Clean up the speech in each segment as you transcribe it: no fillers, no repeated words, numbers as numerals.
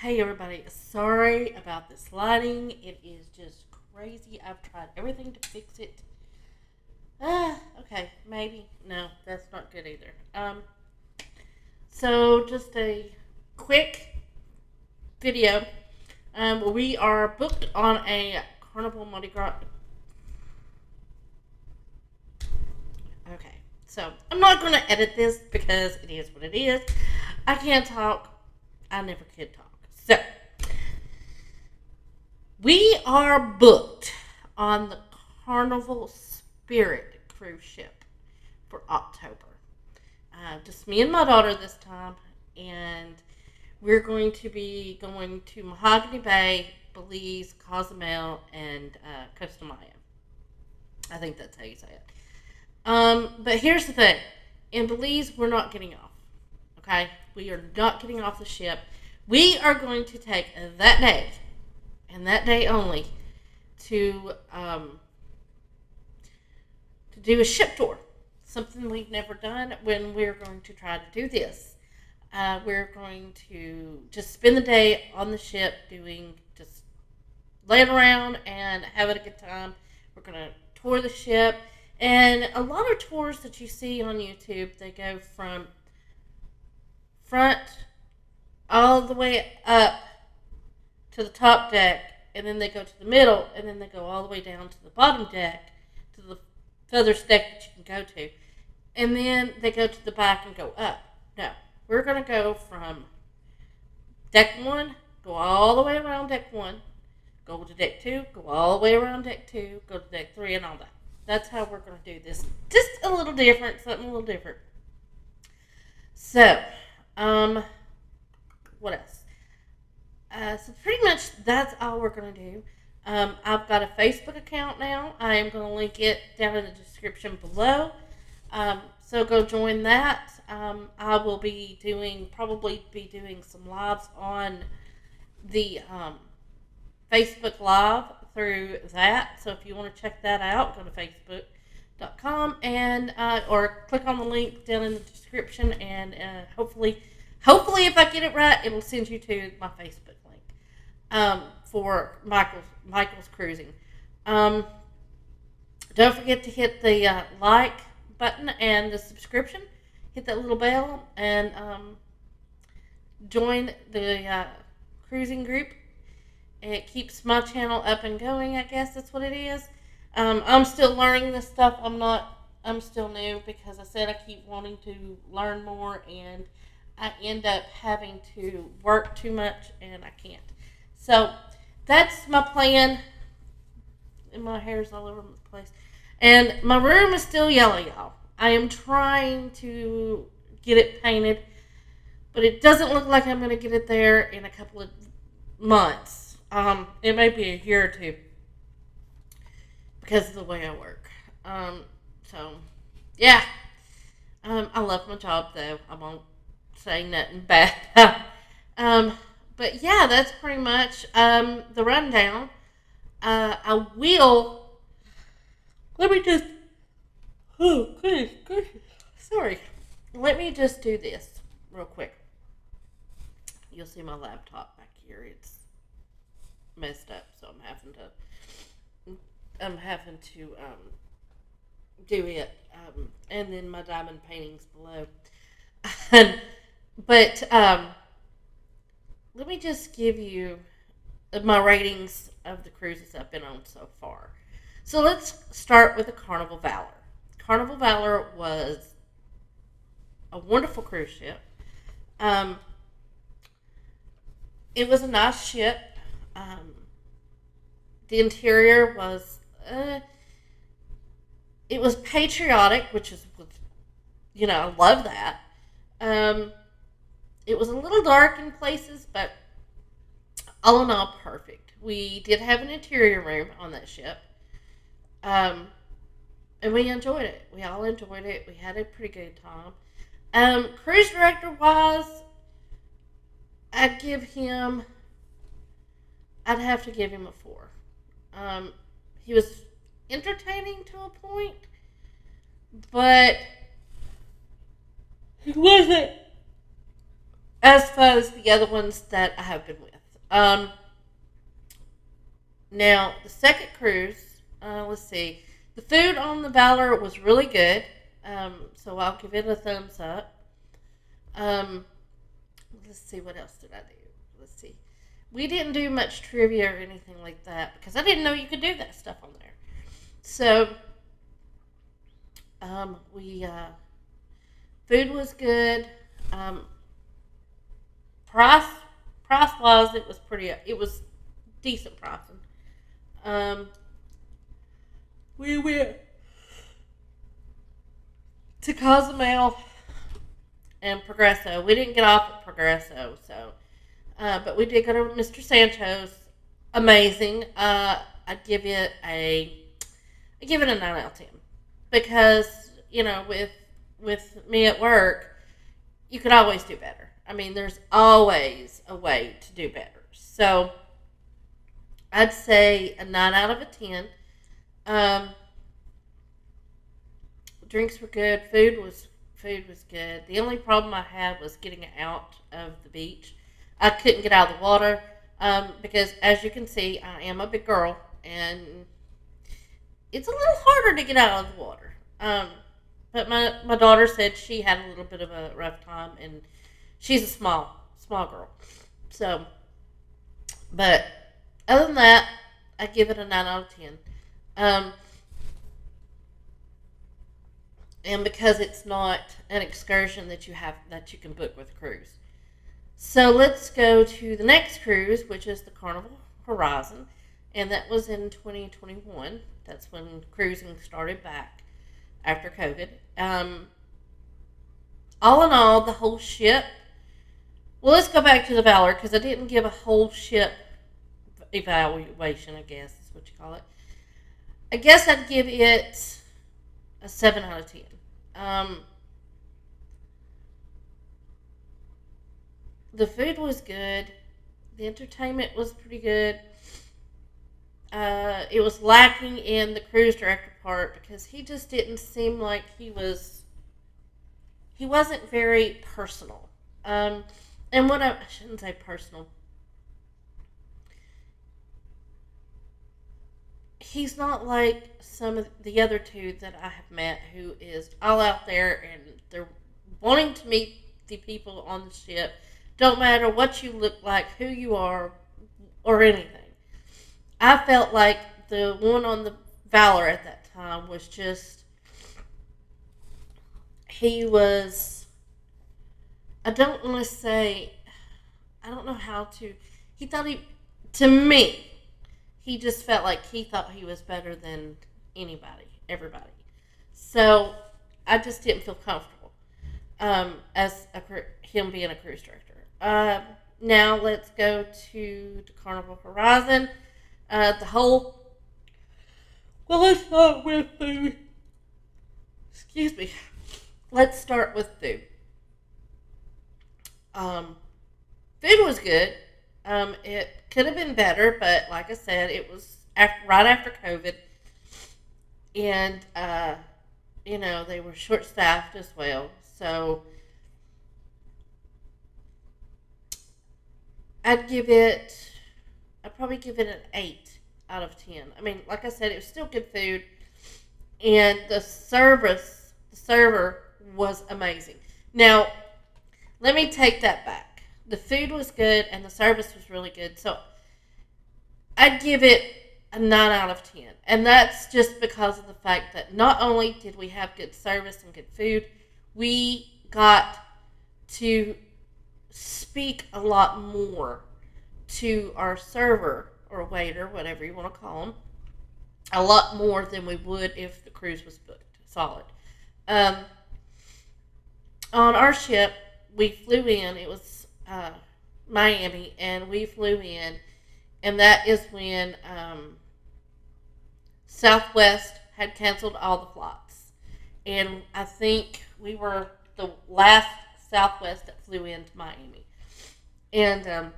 Hey everybody, sorry about this lighting. It is just crazy. I've tried everything to fix it. Okay, maybe. No, that's not good either. So just a quick video. We are booked on a Carnival Mardi Gras. Okay, so I'm not going to edit this because it is what it is. I can't talk. I never could talk. So we are booked on the Carnival Spirit cruise ship for October. Just me and my daughter this time, and we're going to be going to Mahogany Bay, Belize, Cozumel, and Costa Maya. I think that's how you say it. But here's the thing: in Belize, we're not getting off. Okay, we are not getting off the ship. We are going to take that day and that day only to do a ship tour. Something we've never done when we're going to try to do this. We're going to just spend the day on the ship doing just laying around and having a good time. We're going to tour the ship. And a lot of tours that you see on YouTube, they go from front all the way up to the top deck, and then they go to the middle, and then they go all the way down to the bottom deck, to the furthest deck that you can go to. And then they go to the back and go up. No, we're going to go from deck one, go all the way around deck one, go to deck two, go all the way around deck two, go to deck three, and all that. That's how we're going to do this. Just a little different, something a little different. So, what else? So pretty much that's all we're going to do. I've got a Facebook account now. I am going to link it down in the description below. So go join that. I will be probably doing some lives on the Facebook Live through that. So if you want to check that out, go to facebook.com and or click on the link down in the description, and hopefully if I get it right, it'll send you to my Facebook link for Michael's Cruising. Don't forget to hit the like button and the subscription. Hit that little bell and join the cruising group. It keeps my channel up and going. I guess that's what it is. I'm still learning this stuff. I'm still new because I said I keep wanting to learn more, and I end up having to work too much, and I can't. So that's my plan. And my hair's all over the place. And my room is still yellow, y'all. I am trying to get it painted, but it doesn't look like I'm going to get it there in a couple of months. It may be a year or two because of the way I work. So, yeah. I love my job, though. I won't say nothing bad. But yeah, that's pretty much the rundown. I will. Let me just. Oh, goodness. Sorry. Let me just do this real quick. You'll see my laptop back here. It's messed up, so I'm having to do it. And then my diamond paintings below. But let me just give you my ratings of the cruises I've been on so far. So let's start with the Carnival Valor. Carnival Valor was a wonderful cruise ship. It was a nice ship. The interior was, it was patriotic, which is, I love that. It was a little dark in places, but all in all, perfect. We did have an interior room on that ship. And we enjoyed it. We all enjoyed it. We had a pretty good time. Cruise director wise, I'd have to give him a 4. He was entertaining to a point, but he wasn't as fun as the other ones that I have been with. Um, Now, the second cruise, let's see. The food on the Valor was really good, so I'll give it a thumbs up. Um, let's see, what else did I do? Let's see. We didn't do much trivia or anything like that because I didn't know you could do that stuff on there. So, we food was good. Um, price price wise, it was pretty. It was decent pricing. Um, we went to Cozumel and Progresso. We didn't get off at Progresso, but we did go to Mr. Santos. Amazing. I'd give it a I give it a 9 out of 10 because with me at work, you could always do better. I mean, there's always a way to do better. So I'd say a 9 out of 10. Um, Drinks were good. Food was good. The only problem I had was getting out of the beach. I couldn't get out of the water because, as you can see, I am a big girl, and it's a little harder to get out of the water. But my daughter said she had a little bit of a rough time, and she's a small girl. So, but other than that, I give it a 9 out of 10. Um, and because it's not an excursion that you can book with a cruise. So let's go to the next cruise, which is the Carnival Horizon, and that was in 2021. That's when cruising started back after COVID. All in all, the whole ship. Well, let's go back to the Valor because I didn't give a whole ship evaluation. I guess is what you call it. I guess I'd give it a 7 out of 10. Um, the food was good. The entertainment was pretty good. It was lacking in the cruise director part because he just didn't seem like he wasn't very personal. Um, and I shouldn't say personal. He's not like some of the other two that I have met who is all out there and they're wanting to meet the people on the ship. Don't matter what you look like, who you are, or anything. I felt like the one on the Valor at that time was just he was. I don't want to say. I don't know how to. He thought he. To me, he just felt like he thought he was better than anybody, everybody. So I just didn't feel comfortable as him being a cruise director. Now let's go to the Carnival Horizon. The whole. Well, let's start with food. Excuse me. Let's start with food. Um, Food was good. It could have been better, but like I said, it was right after COVID, and they were short staffed as well. So I'd give it. I'd probably give it an 8 out of 10. I mean, like I said, it was still good food, and the server was amazing. Now, let me take that back. The food was good, and the service was really good. So I'd give it a 9 out of 10, and that's just because of the fact that not only did we have good service and good food, we got to speak a lot more to our server or waiter, whatever you want to call them, a lot more than we would if the cruise was booked solid. Um, on our ship, we flew in. It was Miami, and we flew in, and that is when Southwest had canceled all the flights, and I think we were the last Southwest that flew into Miami, and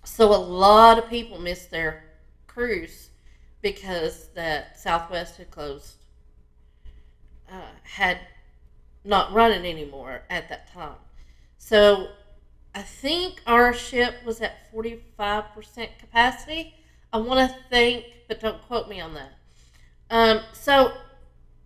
so a lot of people missed their cruise because that Southwest had not running anymore at that time. So I think our ship was at 45% capacity. I want to think, but don't quote me on that. So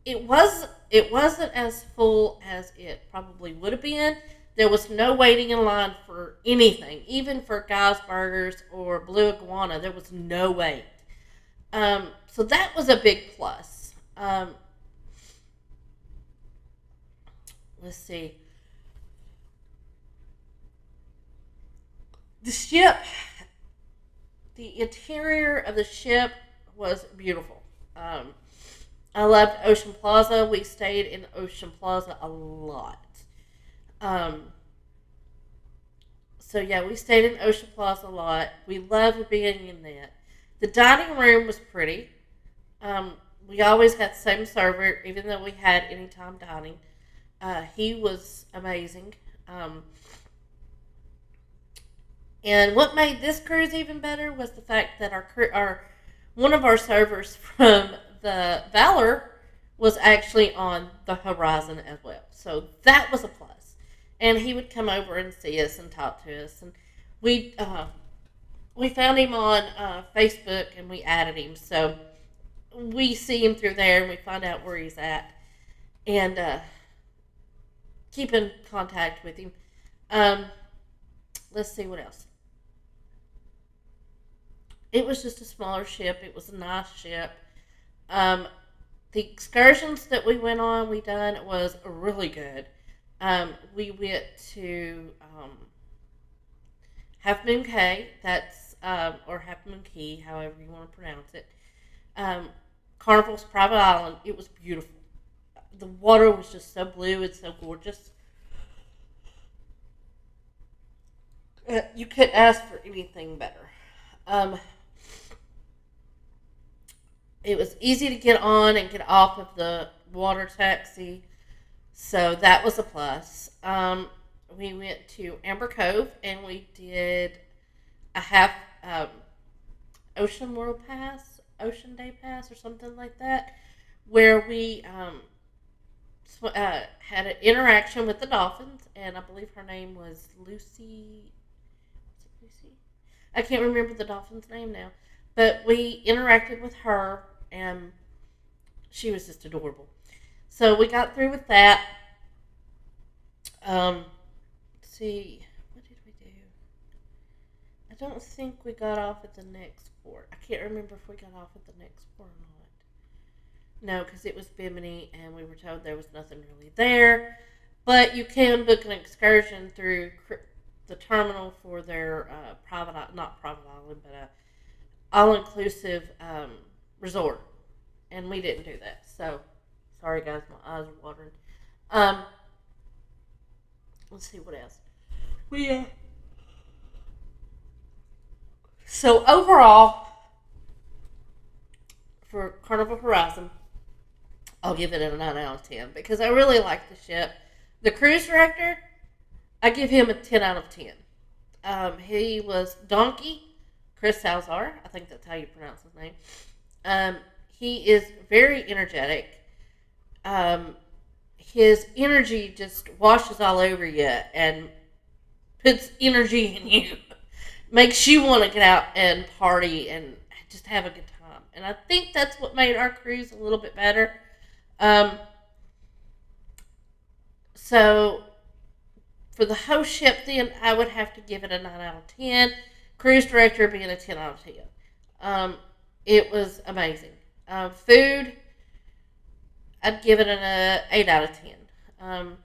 it wasn't as full as it probably would have been. There was no waiting in line for anything, even for Guy's Burgers or Blue Iguana. There was no wait. So that was a big plus. Let's see. The ship, the interior of the ship was beautiful. Um, I loved Ocean Plaza. We stayed in Ocean Plaza a lot. Um, so yeah, we stayed in Ocean Plaza a lot. We loved being in that. The dining room was pretty. Um, we always had the same server, even though we had anytime dining. He was amazing. Um, and what made this cruise even better was the fact that our one of our servers from the Valor was actually on the Horizon as well. So that was a plus. And he would come over and see us and talk to us. And we we found him on Facebook and we added him. So we see him through there and we find out where he's at and keep in contact with him. Um, let's see what else. It was just a smaller ship. It was a nice ship. Um, the excursions that we went on, we done was really good. We went to Half Moon Cay. That's or Half Moon Key, however you want to pronounce it. Um, Carnival's private island. It was beautiful. The water was just so blue and so gorgeous. You couldn't ask for anything better. Um, it was easy to get on and get off of the water taxi, so that was a plus. We went to Amber Cove and we did a half um, Ocean World Pass, Ocean Day Pass, or something like that, where we had an interaction with the dolphins, and I believe her name was Lucy. Was it Lucy? I can't remember the dolphin's name now, but we interacted with her, and she was just adorable. So we got through with that. Um, let's see, what did we do? I don't think we got off at the next port. I can't remember if we got off at the next port or not. No, because it was Bimini, and we were told there was nothing really there. But you can book an excursion through the terminal for their not private island, but all inclusive resort, and we didn't do that. So sorry, guys, my eyes are watering. Um, let's see what else. We So overall for Carnival Horizon, I'll give it a 9 out of 10 because I really like the ship. The cruise director, I give him a 10 out of 10. He was Donkey Chris Salzar. I think that's how you pronounce his name. Um, he is very energetic. Um, his energy just washes all over you and puts energy in you. Makes you want to get out and party and just have a good time. And I think that's what made our cruise a little bit better. Um, so for the host ship, then I would have to give it a 9 out of 10. Cruise director being a 10 out of 10. Um, it was amazing. Food, I'd give it an 8 out of 10. Um,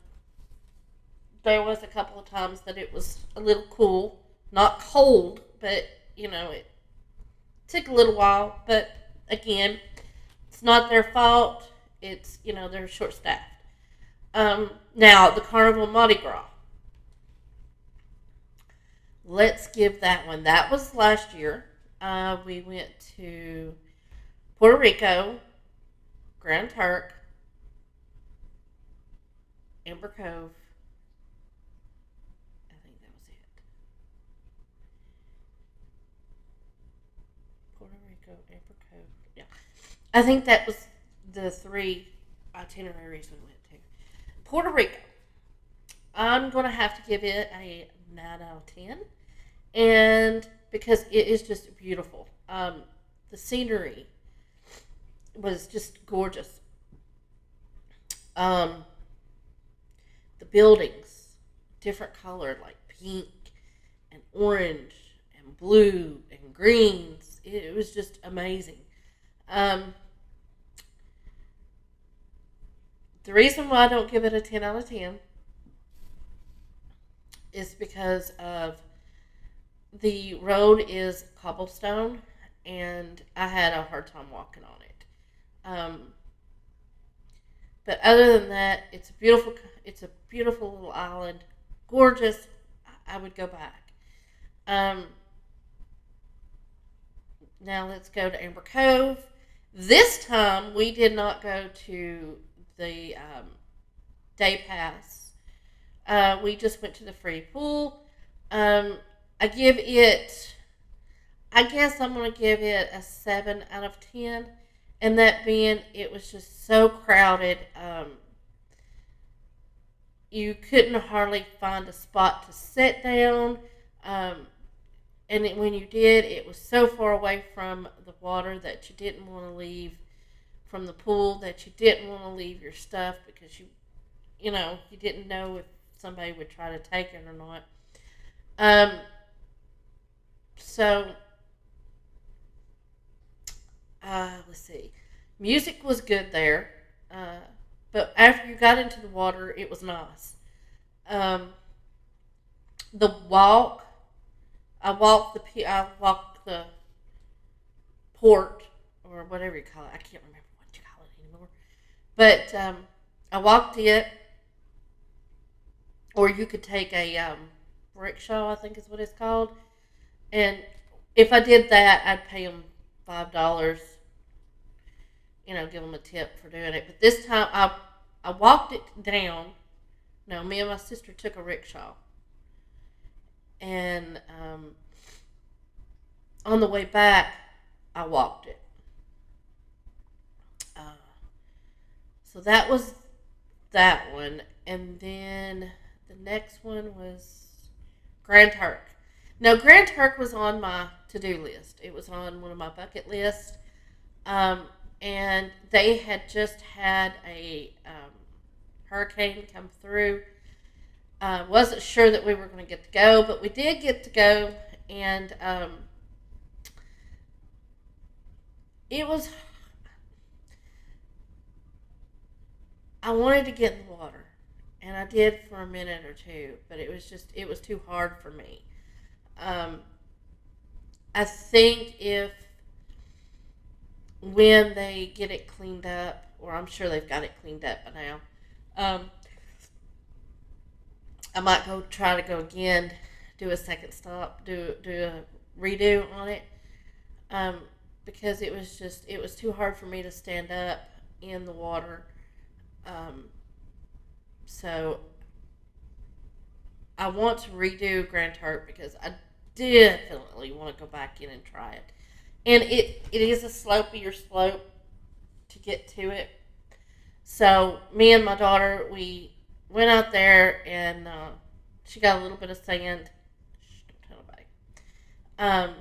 there was a couple of times that it was a little cool, not cold, but it took a little while. But again, it's not their fault. It's they're short staffed. Now the Carnival Mardi Gras. Let's give that one. That was last year. We went to Puerto Rico, Grand Turk, Amber Cove. I think that was it. Puerto Rico, Amber Cove. Yeah. I think that was the three itineraries we went to. Puerto Rico. I'm going to have to give it a 9 out of 10. And because it is just beautiful. The scenery was just gorgeous. Um, the buildings, different color, like pink and orange and blue and greens. It was just amazing. Um, the reason why I don't give it a 10 out of 10 is because of the road is cobblestone, and I had a hard time walking on it. But other than that, it's a beautiful. It's a beautiful little island, gorgeous. I would go back. Um, Now let's go to Amber Cove. This time we did not go to the day pass. We just went to the free pool. Um, I give it. I guess I'm gonna give it a 7 out of 10, and that being it was just so crowded. You couldn't hardly find a spot to sit down. Um, and when you did, it was so far away from the water that you didn't want to leave, from the pool that you didn't want to leave your stuff because you didn't know if somebody would try to take it or not. Um, so let's see, music was good there, uh, but after you got into the water, it was nice. Um, the walk, I walked the port or whatever you call it. I can't remember what you call it anymore. But I walked it, or you could take a rickshaw, I think is what it's called. And if I did that, I'd pay them $5. Give them a tip for doing it. But this time, I walked it down. No, me and my sister took a rickshaw, and on the way back, I walked it. Uh, so that was that one, and then the next one was Grand Turk. Now, Grand Turk was on my to-do list. It was on one of my bucket lists, um, and they had just had a hurricane come through. Wasn't sure that we were going to get to go, but we did get to go, and it was. I wanted to get in the water, and I did for a minute or two, but it was too hard for me. Um, I think if when they get it cleaned up, or I'm sure they've got it cleaned up by now, um, I might go try to go again, do a second stop, do a redo on it, um, because it was too hard for me to stand up in the water. Um, so I want to redo Grand Turk because I definitely want to go back in and try it. And it is a slopier slope to get to it. So me and my daughter, we went out there, and she got a little bit of sand. Shh, don't tell nobody. Um,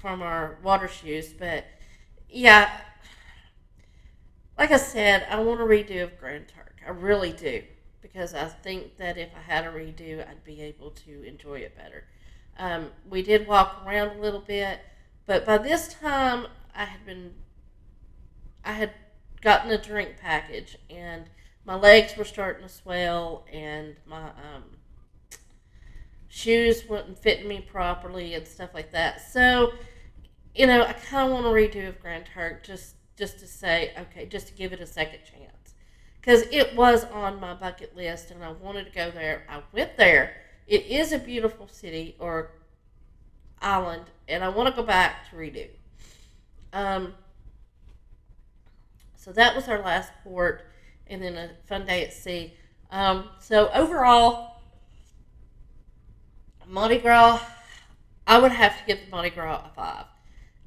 from our water shoes, but yeah, like I said, I want a redo of Grand Turk. I really do, because I think that if I had a redo, I'd be able to enjoy it better. We did walk around a little bit, but by this time, I had gotten a drink package, and my legs were starting to swell, and my shoes weren't fitting me properly, and stuff like that. So, I kind of want to redo of Grand Turk, just to say, okay, just to give it a second chance, because it was on my bucket list, and I wanted to go there. I went there. It is a beautiful city or island, and I want to go back to redo. Um, so that was our last port, and then a fun day at sea. So overall, Mardi Gras, I would have to give the Mardi Gras a 5.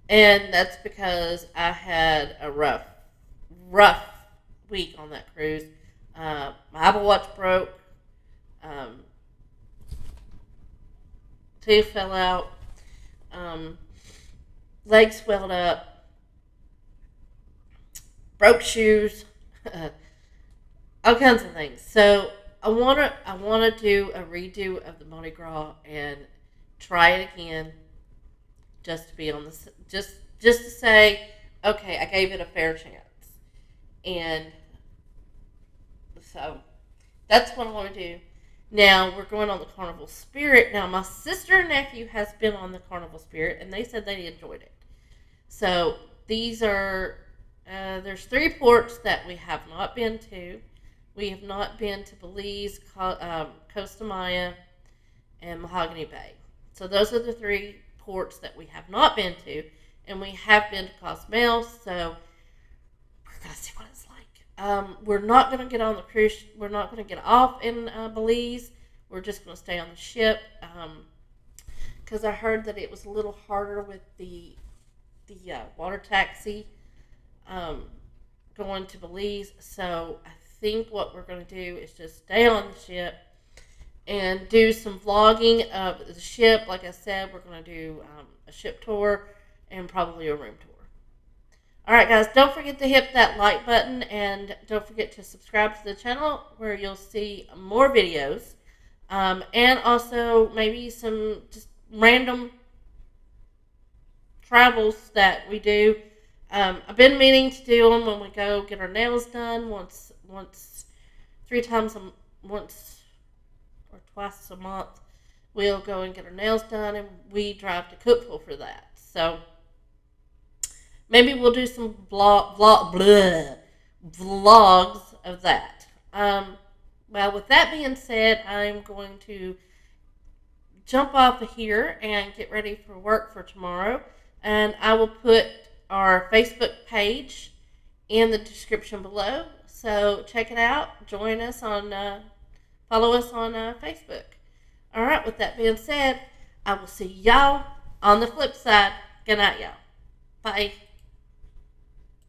And that's because I had a rough week on that cruise. My Apple Watch broke. Um, Tooth fell out. Um, Leg swelled up. Broke shoes. All kinds of things. So I wanna do a redo of the Mardi Gras and try it again, just to be on the just to say, okay, I gave it a fair chance, and so that's what I want to do. Now we're going on the Carnival Spirit. Now my sister and nephew has been on the Carnival Spirit, and they said they enjoyed it. So these are there's three ports that we have not been to. We have not been to Belize, Costa Maya, and Mahogany Bay. So those are the three ports that we have not been to, and we have been to Cozumel. So we're gonna see what it's like. We're not gonna get on the cruise. We're not gonna get off in Belize. We're just gonna stay on the ship because I heard that it was a little harder with the water taxi um, going to Belize. So I think what we're going to do is just stay on the ship and do some vlogging of the ship. Like I said, we're going to do a ship tour and probably a room tour. All right, guys, don't forget to hit that like button and don't forget to subscribe to the channel where you'll see more videos and also maybe some just random travels that we do. I've been meaning to do them when we go get our nails done once, 3 times once or twice a month. We'll go and get our nails done, and we drive to Cookville for that. So maybe we'll do some vlogs of that. Well, with that being said, I'm going to jump off of here and get ready for work for tomorrow. And I will put our Facebook page in the description below. So check it out. Join us on, follow us on Facebook. All right, with that being said, I will see y'all on the flip side. Good night, y'all. Bye.